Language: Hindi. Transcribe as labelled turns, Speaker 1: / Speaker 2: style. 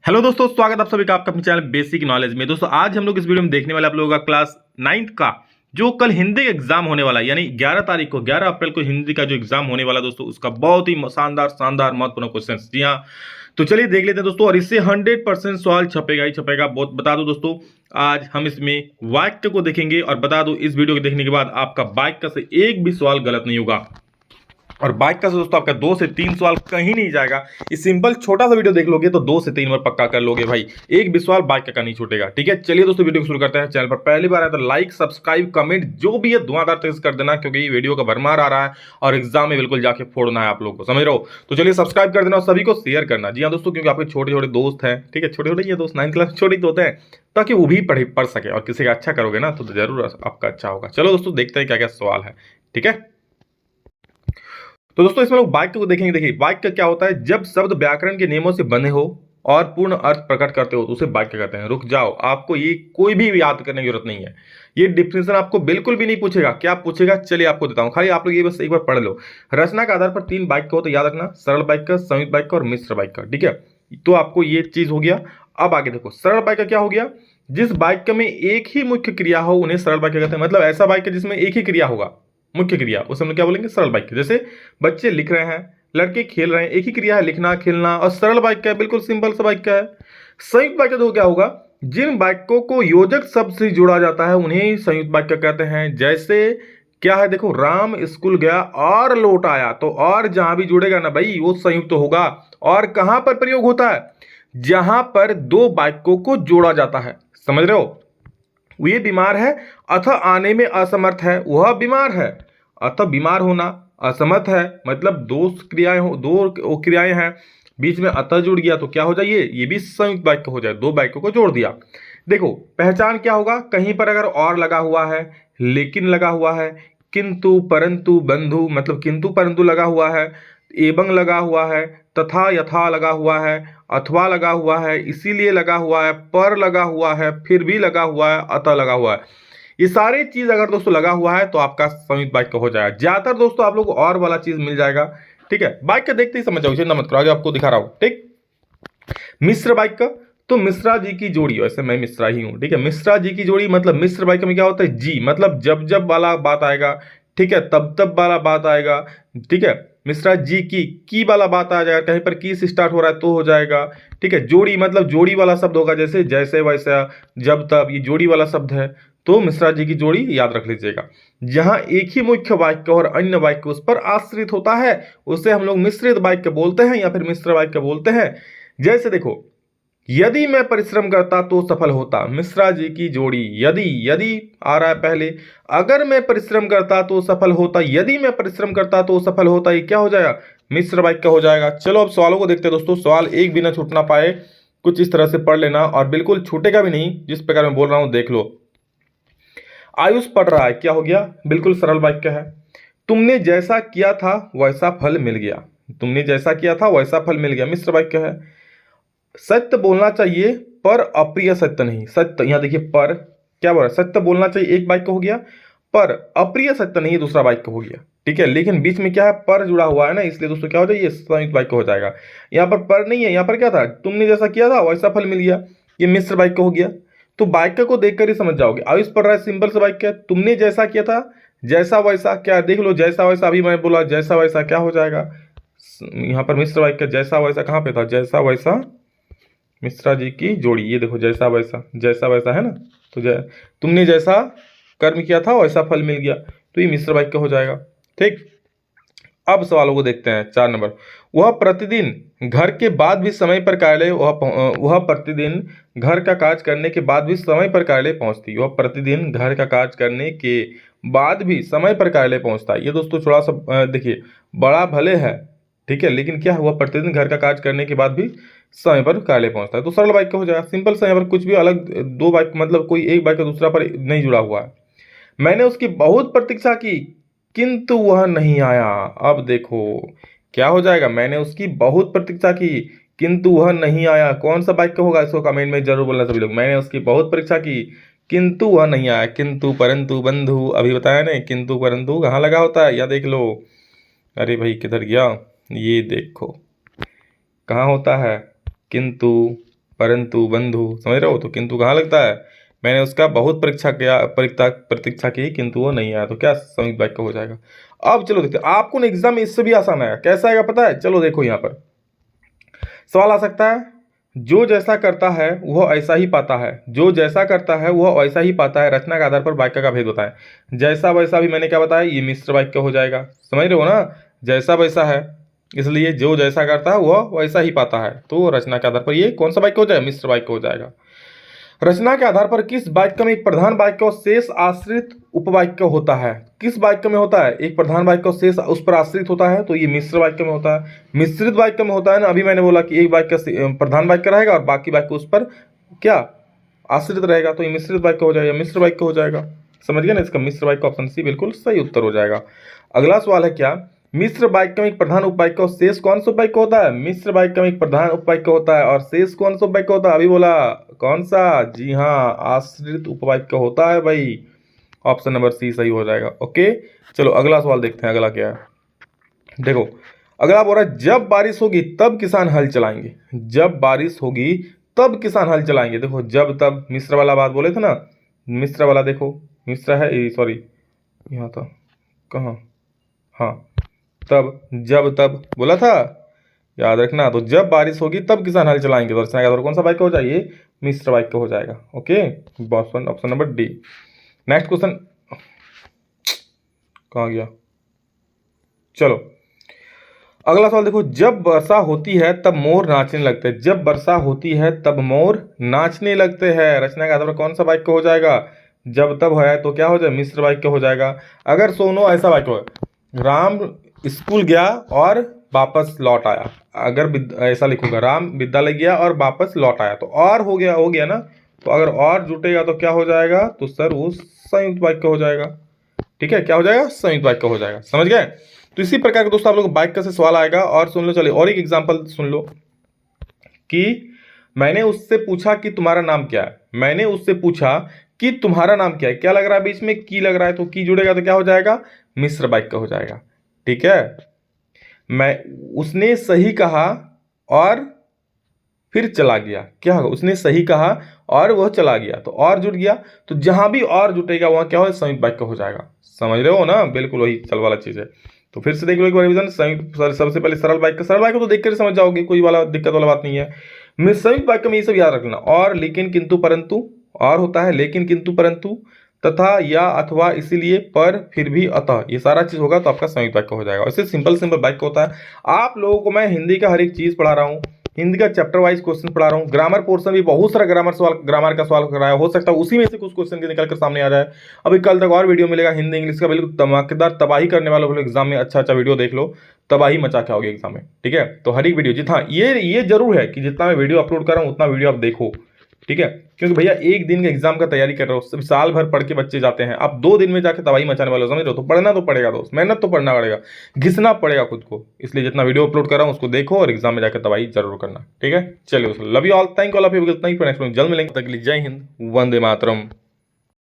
Speaker 1: हेलो दोस्तों, स्वागत आप सभी का आपका अपने चैनल बेसिक नॉलेज में। दोस्तों आज हम लोग इस वीडियो में देखने वाले आप लोगों का क्लास 9th का जो कल हिंदी का एग्जाम होने वाला है, यानी 11 तारीख को 11 अप्रैल को हिंदी का जो एग्जाम होने वाला दोस्तों, उसका बहुत ही शानदार शानदार महत्वपूर्ण क्वेश्चन। जी हाँ, तो चलिए देख लेते हैं दोस्तों। और इससे 100% सवाल छपेगा ही छपेगा। बहुत बता दो दोस्तों, आज हम इसमें वाक्य को देखेंगे और बता दो इस वीडियो को देखने के बाद आपका वाक्य से एक भी सवाल गलत नहीं होगा। और बाइक का से दोस्तों आपका 2 से 3 सवाल कहीं नहीं जाएगा। इस सिंपल छोटा सा वीडियो देख लोगे तो 2 से 3 बार पक्का कर लोगे भाई, एक भी सवाल बाइक का नहीं छूटेगा। ठीक है, चलिए दोस्तों वीडियो को शुरू करते हैं। चैनल पर पहली बार आए तो लाइक सब्सक्राइब कमेंट जो भी है धुआंधार तेज कर देना, क्योंकि ये वीडियो का भरमार आ रहा है और एग्जाम में बिल्कुल जाके फोड़ना है आप लोग को, समझ रहे हो। तो चलिए सब्सक्राइब कर देना और सभी को शेयर करना। जी हाँ दोस्तों, क्योंकि आपके छोटे छोटे दोस्त हैं, ठीक है, छोटे छोटे ये दोस्त 9th क्लास छोटे होते हैं, ताकि वो भी पढ़ सके। और किसी का अच्छा करोगे ना तो जरूर आपका अच्छा होगा। चलो दोस्तों देखते हैं क्या क्या सवाल है। ठीक है, तो दोस्तों इसमें लोग वाक्य को देखेंगे। देखिए वाक्य क्या होता है, जब शब्द व्याकरण के नियमों से बने हो और पूर्ण अर्थ प्रकट करते हो तो उसे वाक्य कहते हैं। रुक जाओ, आपको ये कोई भी याद करने की जरूरत नहीं है। ये डिफिनेशन आपको बिल्कुल भी नहीं पूछेगा। क्या पूछेगा, चलिए आपको देता हूं। खाली आप लोग ये बस एक बार पढ़ लो। रचना के आधार पर 3 वाक्य हो तो याद रखना, सरल वाक्य, संयुक्त वाक्य और मिश्र वाक्य। ठीक है, तो आपको ये चीज हो गया। अब आगे देखो, सरल वाक्य क्या हो गया, जिस वाक्य में एक ही मुख्य क्रिया हो उन्हें सरल वाक्य कहते हैं। मतलब ऐसा वाक्य जिसमें एक ही क्रिया होगा, मुख्य क्रिया, उसे हम क्या बोलेंगे, सरल वाक्य। जैसे बच्चे लिख रहे हैं, लड़के खेल रहे हैं, एक ही क्रिया है, लिखना खेलना, और सरल वाक्य है, बिल्कुल सिंपल सा वाक्य है। संयुक्त वाक्य तो क्या होगा, जिन वाक्यों को योजक शब्द से जोड़ा जाता है उन्हें संयुक्त वाक्य कहते हैं। जैसे क्या है, देखो, राम स्कूल गया और लौट आया, तो और जहां भी जुड़ेगा ना भाई वो संयुक्त होगा। और कहां पर प्रयोग होता है, जहां पर 2 वाक्यों को जोड़ा जाता है। समझ रहे हो, ये बीमार है अतः आने में असमर्थ है, वह बीमार है। अतः बीमार होना, असमर्थ है, मतलब दो क्रियाएं हो, 2 क्रियाएं हैं, बीच में अतः जुड़ गया तो क्या हो जाए, ये भी संयुक्त वाक्य हो जाए। 2 वाक्यों को जोड़ दिया। देखो पहचान क्या होगा, कहीं पर अगर और लगा हुआ है, लेकिन लगा हुआ है, किंतु परंतु बंधु मतलब किंतु परंतु लगा हुआ है, एवं लगा हुआ है, तथा यथा लगा हुआ है, अथवा लगा हुआ है, इसीलिए लगा हुआ है, पर लगा हुआ है, फिर भी लगा हुआ है, अतः लगा हुआ है, ये सारी चीज अगर दोस्तों लगा हुआ है तो आपका संयुक्त वाक्य हो जाएगा। ज्यादातर दोस्तों आप लोग को और वाला चीज मिल जाएगा। ठीक है, वाक्य देखते ही समझ जाओ, चिंता मत करो, आगे आपको दिखा रहा हूं। ठीक, मिश्र वाक्य, तो मिश्रा जी की जोड़ी, वैसे मैं मिश्रा ही हूं। ठीक है, मिश्रा जी की जोड़ी मतलब मिश्र वाक्य में क्या होता है, जी मतलब जब जब वाला बात आएगा, ठीक है, तब तब वाला बात आएगा। ठीक है, मिश्रा जी की वाला बात आ जाएगा, कहीं पर की से स्टार्ट हो रहा है तो हो जाएगा। ठीक है, जोड़ी मतलब जोड़ी वाला शब्द होगा, जैसे जैसे वैसा जब तब, ये जोड़ी वाला शब्द है, तो मिश्रा जी की जोड़ी याद रख लीजिएगा। जहां एक ही मुख्य वाक्य और अन्य वाक्य उस पर आश्रित होता है उसे हम लोग मिश्रित वाक्य बोलते हैं या फिर मिश्र वाक्य बोलते हैं। जैसे देखो, यदि मैं परिश्रम करता तो सफल होता, मिश्रा जी की जोड़ी। यदि यदि आ रहा है पहले, अगर मैं परिश्रम करता तो सफल होता, यदि मैं परिश्रम करता तो सफल होता, ये क्या हो जाएगा, मिश्र वाक्य हो जाएगा। चलो अब सवालों को देखते हैं दोस्तों। सवाल एक भी ना छूटना पाए, कुछ इस तरह से पढ़ लेना और बिल्कुल छूटेगा भी नहीं, जिस प्रकार मैं बोल रहा हूं देख लो। आयुष पढ़ रहा है, क्या हो गया, बिल्कुल सरल वाक्य है। तुमने जैसा किया था वैसा फल मिल गया, तुमने जैसा किया था वैसा फल मिल गया, मिश्र वाक्य है। सत्य बोलना चाहिए पर अप्रिय सत्य नहीं, सत्य, यहां देखिए पर क्या बोल रहा है, सत्य बोलना चाहिए एक वाक्य हो गया, पर अप्रिय सत्य नहीं दूसरा वाक्य हो गया। ठीक है, लेकिन बीच में क्या है, पर जुड़ा हुआ है ना, इसलिए दोस्तों क्या हो जाए, ये संयुक्त वाक्य हो जाएगा। यहाँ पर नहीं है, यहाँ पर क्या था, तुमने जैसा किया था वैसा फल मिल गया, ये मिश्र वाक्य हो गया। तो वाक्य को देखकर ही समझ जाओगे। आयुष पढ़ रहा है, सिंपल सा वाक्य है, तुमने जैसा किया था जैसा वैसा, क्या देख लो, जैसा वैसा, अभी मैं बोला जैसा वैसा, क्या हो जाएगा, यहाँ पर मिश्र वाक्य, जैसा वैसा कहाँ पे था, जैसा वैसा, मिश्रा जी की जोड़ी, ये देखो जैसा वैसा, जैसा वैसा है ना, तो तुमने जैसा कर्म किया था वैसा फल मिल गया, तो ये मिश्र वाक्य हो जाएगा। ठीक, अब सवालों को देखते हैं। 4 नंबर, वह प्रतिदिन घर के बाद भी समय पर कार्यालय, वह प्रतिदिन घर का काज करने के बाद भी समय पर कार्यालय पहुंचती, वह प्रतिदिन घर का काज करने के बाद भी समय पर कार्यालय पहुंचता है। ये दोस्तों थोड़ा सा देखिए, बड़ा भले है, ठीक है, लेकिन क्या हुआ, प्रतिदिन घर का काज करने के बाद भी समय पर कार्यालय पहुंचता है, तो सरल वाक्य हो जाएगा, सिंपल सा। यहाँ पर कुछ भी अलग 2 वाक्य मतलब कोई एक वाक्य दूसरा पर नहीं जुड़ा हुआ है। मैंने उसकी बहुत प्रतीक्षा की किंतु वह नहीं आया। अब देखो क्या हो जाएगा, मैंने उसकी बहुत प्रतीक्षा की किंतु वह नहीं आया, कौन सा वाक्य होगा, इसको कमेंट में जरूर बोलना सभी लोग। मैंने उसकी बहुत परीक्षा की किंतु वह नहीं आया, किंतु परंतु बंधु, अभी बताया ना, किंतु परंतु कहाँ लगा होता है, या देख लो, अरे भाई किधर गया, ये देखो कहाँ होता है, किंतु परंतु बंधु, समझ रहे हो? तो किंतु कहाँ लगता है? मैंने उसका बहुत प्रतीक्षा की किंतु वो नहीं आया, तो क्या संयुक्त वाक्य हो जाएगा। अब चलो देखते हैं, आपको ना एग्जाम में इससे भी आसान आएगा। कैसा आएगा पता है? चलो देखो, यहाँ पर सवाल आ सकता है, जो जैसा करता है वह ऐसा ही पाता है, जो जैसा करता है वह वैसा ही पाता है, रचना के आधार पर वाक्य का भेद बताएं। जैसा वैसा भी मैंने क्या बताया, ये मिश्र वाक्य हो जाएगा। समझ रहे हो ना? जैसा वैसा है, इसलिए जो जैसा करता है वह वैसा ही पाता है, तो रचना के आधार पर ये कौन सा वाक्य हो जाएगा? मिश्र वाक्य हो जाएगा। रचना के आधार पर किस वाक्य में एक प्रधान वाक्य और शेष आश्रित उपवाक्य होता है? किस वाक्य में होता है? एक प्रधान वाक्य और शेष उस पर आश्रित होता है, तो ये मिश्र वाक्य में होता है। मिश्रित वाक्य में होता है ना, अभी मैंने बोला कि एक वाक्य प्रधान वाक्य रहेगा और बाकी वाक्य उस पर क्या आश्रित रहेगा, तो ये मिश्रित वाक्य हो जाएगा, मिश्र वाक्य हो जाएगा। समझ गया ना? इसका मिश्र वाक्य ऑप्शन सी बिल्कुल सही उत्तर हो जाएगा। अगला सवाल है क्या, मिश्र वाक्य में एक प्रधान उपवाक्य और शेष कौन सा उपवाक्य होता है? मिश्र वाक्य में एक प्रधान उपवाक्य होता है और शेष कौन सा उपवाक्य होता है? अभी बोला कौन सा? जी हाँ, आश्रित उपवाक्य होता है भाई। ऑप्शन नंबर सी सही हो जाएगा। ओके, चलो अगला सवाल देखते हैं, अगला क्या है। देखो, अगला बोल रहा है, जब बारिश होगी तब किसान हल चलाएंगे। जब बारिश होगी तब किसान हल चलाएंगे। देखो, जब तब मिश्र वाला बात बोले थे ना, मिश्र वाला देखो, मिश्र है, सॉरी यहाँ था, कहाँ, हाँ, तब, जब तब बोला था, याद रखना। तो जब बारिश होगी तब किसान हल चलाएंगे, तो रचना के आधार पर कौन सा वाक्य हो जाएगा? ये मिश्र वाक्य हो जाएगा। Okay, option number D. Next question कहाँ गया? चलो अगला सवाल देखो, जब वर्षा होती है तब मोर नाचने लगते हैं। जब वर्षा होती है तब मोर नाचने लगते हैं, रचना के आधार पर कौन सा वाक्य हो जाएगा? जब तब है तो क्या हो जाएगा? मिश्र वाक्य हो जाएगा। अगर सोनो ऐसा वाक्य हो, राम स्कूल गया और वापस लौट आया, अगर ऐसा लिखूंगा, राम विद्यालय गया और वापस लौट आया, तो और हो गया ना। तो अगर और जुटेगा तो क्या हो जाएगा? तो सर वो संयुक्त वाक्य हो जाएगा। ठीक है, क्या हो जाएगा? संयुक्त वाक्य हो जाएगा। समझ गए? तो इसी प्रकार के दोस्तों आप लोग वाक्य से सवाल आएगा। और सुन लो, चलिए और एक एग्जांपल सुन लो कि मैंने उससे पूछा कि तुम्हारा नाम क्या है। मैंने उससे पूछा कि तुम्हारा नाम क्या है। क्या लग रहा है बीच में? की लग रहा है, तो की जुड़ेगा तो क्या हो जाएगा? मिश्र वाक्य हो जाएगा। ठीक है, उसने सही कहा और फिर चला गया। क्या होगा? उसने सही कहा और वह चला गया, तो और जुट गया, तो जहां भी और जुटेगा वहां क्या हो? संयुक्त वाक्य हो जाएगा। समझ रहे हो ना? बिल्कुल वही चल वाला चीज है। तो फिर से देख लो एक बार रिवीजन। संयुक्त, सबसे पहले सरल वाक्य तो देख कर समझ जाओगे, कोई वाला दिक्कत वाला बात नहीं है। संयुक्त वाक्य में ये सब याद रखना, और, लेकिन, किंतु, परंतु, और होता है लेकिन, किंतु, परंतु, तथा, या, अथवा, इसीलिए, पर, फिर भी, अतः, ये सारा चीज होगा तो आपका संयुक्त वाक्य हो जाएगा। ऐसे सिंपल वाक्य होता है। आप लोगों को मैं हिंदी का हर एक चीज पढ़ा रहा हूँ, हिंदी का चैप्टर वाइज क्वेश्चन पढ़ा रहा हूँ। ग्रामर पोर्शन भी बहुत सारा ग्रामर का सवाल कराया, हो सकता है उसी में से कुछ क्वेश्चन के निकल कर सामने आ जाए। अभी कल तक और वीडियो मिलेगा हिंदी इंग्लिश का, बिल्कुल धमाकेदार तबाही करने वाले लोग एग्जाम में। अच्छा वीडियो देख लो, तबाही मचा के आओगे एग्जाम में। ठीक है, तो हर एक वीडियो जितना ये जरूर है कि जितना मैं वीडियो अपलोड कर रहा हूँ उतना वीडियो आप देखो। ठीक है, क्योंकि भैया एक दिन का एग्जाम का तैयारी कर रहे हो, साल भर पढ़ के बच्चे जाते हैं, आप 2 दिन में जाके तबाही मचाने वाले हो। समझ रहे हो? तो पढ़ना तो पड़ेगा दोस्त, मेहनत तो पढ़ना पड़ेगा, घिसना पड़ेगा खुद को। इसलिए जितना वीडियो अपलोड कर रहा हूँ उसको देखो और एग्जाम में जाकर तबाही जरूर करना। ठीक है, चलिए, love you all, thank you all of you. Next जल्द मिलेंगे, तक के लिए जय हिंद, वंदे मातरम।